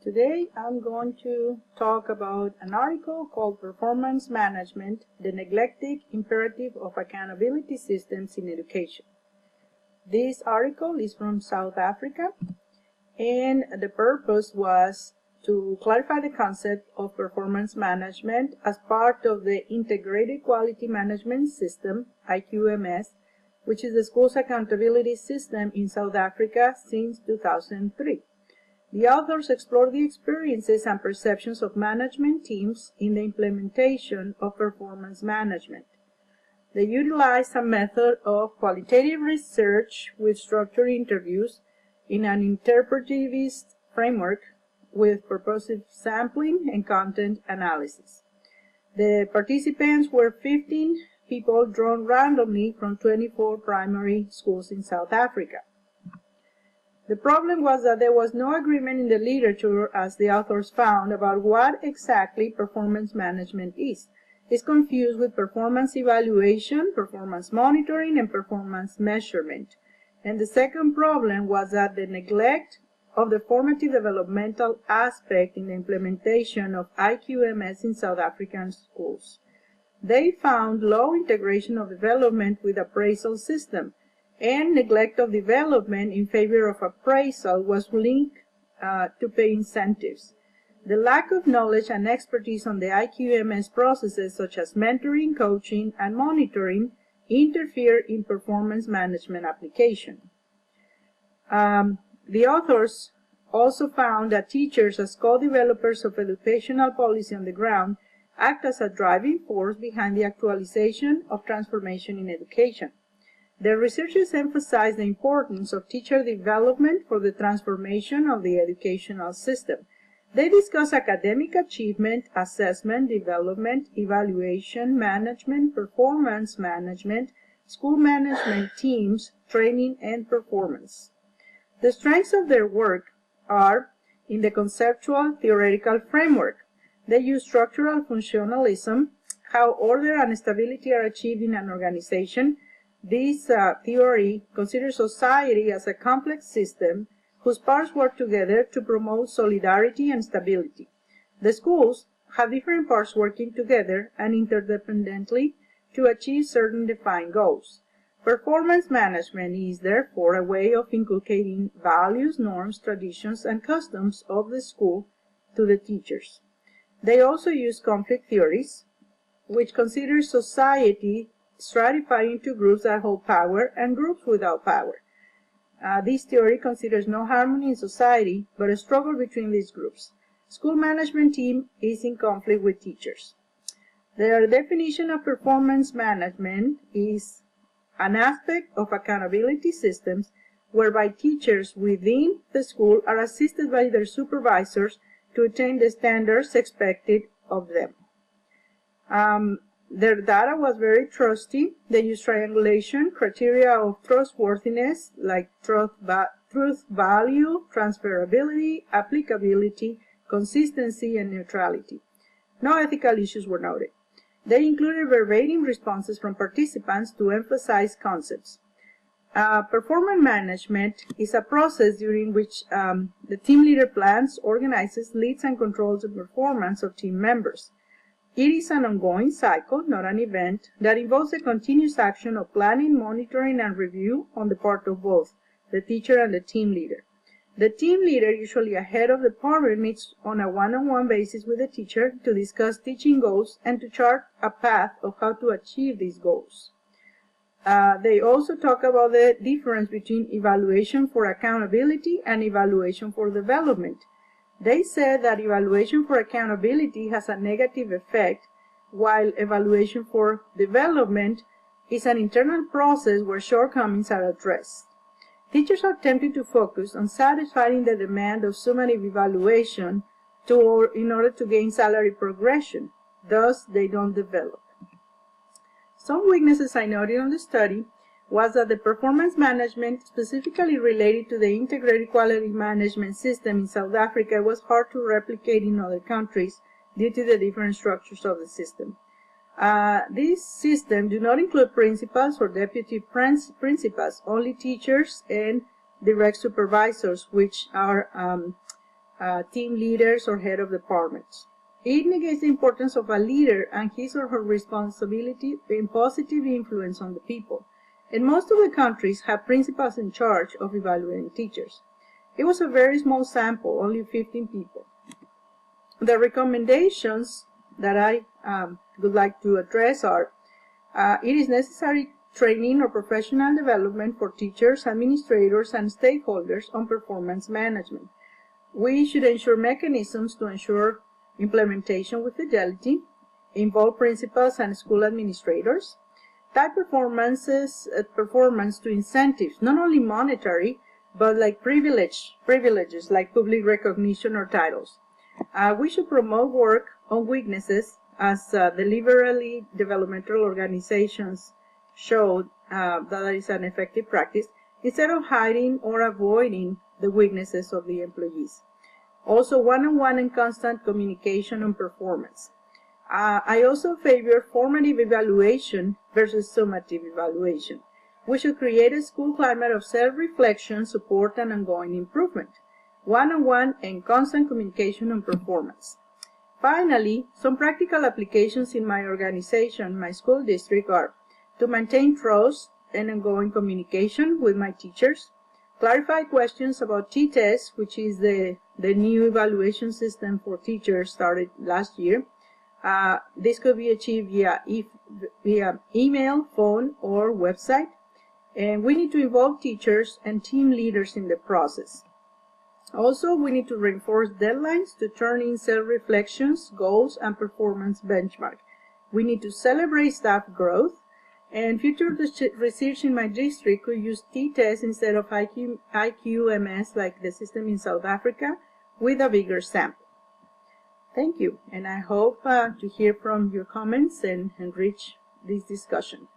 Today I'm going to talk about an article called Performance Management, the Neglected Imperative of Accountability Systems in Education. This article is from South Africa, and the purpose was to clarify the concept of performance management as part of the Integrated Quality Management System, IQMS, which is the school's accountability system in South Africa since 2003. The authors explore the experiences and perceptions of management teams in the implementation of performance management. They utilize a method of qualitative research with structured interviews in an interpretivist framework with purposive sampling and content analysis. The participants were 15 people drawn randomly from 24 primary schools in South Africa. The problem was that there was no agreement in the literature, as the authors found, about what exactly performance management is. It's confused with performance evaluation, performance monitoring, and performance measurement. And the second problem was that the neglect of the formative developmental aspect in the implementation of IQMS in South African schools. They found low integration of development with appraisal system, and neglect of development in favor of appraisal was linked to pay incentives. The lack of knowledge and expertise on the IQMS processes such as mentoring, coaching, and monitoring interfere in performance management application. The authors also found that teachers, as co-developers of educational policy on the ground, act as a driving force behind the actualization of transformation in education. The researchers emphasize the importance of teacher development for the transformation of the educational system. They discuss academic achievement, assessment, development, evaluation, management, performance management, school management teams, training, and performance. The strengths of their work are in the conceptual theoretical framework. They use structural functionalism, how order and stability are achieved in an organization. This theory considers society as a complex system whose parts work together to promote solidarity and stability. The schools have different parts working together and interdependently to achieve certain defined goals. Performance management is therefore a way of inculcating values, norms, traditions, and customs of the school to the teachers. They also use conflict theories, which consider society stratified into groups that hold power and groups without power. This theory considers no harmony in society, but a struggle between these groups. School management team is in conflict with teachers. Their definition of performance management is an aspect of accountability systems whereby teachers within the school are assisted by their supervisors to attain the standards expected of them. Their data was very trusty. They used triangulation, criteria of trustworthiness like truth value, transferability, applicability, consistency, and neutrality. No ethical issues were noted. They included verbatim responses from participants to emphasize concepts. Performance management is a process during which the team leader plans, organizes, leads, and controls the performance of team members. It is an ongoing cycle, not an event, that involves the continuous action of planning, monitoring, and review on the part of both the teacher and the team leader. The team leader, usually ahead of the department, meets on a one-on-one basis with the teacher to discuss teaching goals and to chart a path of how to achieve these goals. They also talk about the difference between evaluation for accountability and evaluation for development. They said that evaluation for accountability has a negative effect, while evaluation for development is an internal process where shortcomings are addressed. Teachers are tempted to focus on satisfying the demand of summative evaluation in order to gain salary progression. Thus, they don't develop. Some weaknesses I noted on the study was that the performance management specifically related to the integrated quality management system in South Africa was hard to replicate in other countries due to the different structures of the system. This system do not include principals or deputy principals, only teachers and direct supervisors, which are team leaders, or head of departments. It negates the importance of a leader and his or her responsibility and positive influence on the people. And most of the countries have principals in charge of evaluating teachers. It was a very small sample, only 15 people. The recommendations that I would like to address are, it is necessary training or professional development for teachers, administrators, and stakeholders on performance management. We should ensure mechanisms to ensure implementation with fidelity, involve principals and school administrators, tie performance to incentives, not only monetary, but like privileges like public recognition or titles. We should promote work on weaknesses, as the liberally developmental organizations showed that is an effective practice, instead of hiding or avoiding the weaknesses of the employees. Also, one-on-one and constant communication on performance. I also favor formative evaluation versus summative evaluation. We should create a school climate of self-reflection, support, and ongoing improvement. One-on-one and constant communication on performance. Finally, some practical applications in my organization, my school district, are to maintain trust and ongoing communication with my teachers, clarify questions about T-TEST, which is the new evaluation system for teachers started last year. This could be achieved via email, phone, or website. And we need to involve teachers and team leaders in the process. Also, we need to reinforce deadlines to turn in self-reflections, goals, and performance benchmark. We need to celebrate staff growth, and future research in my district could use T-TEST instead of IQMS like the system in South Africa with a bigger sample. Thank you, and I hope to hear from your comments and enrich this discussion.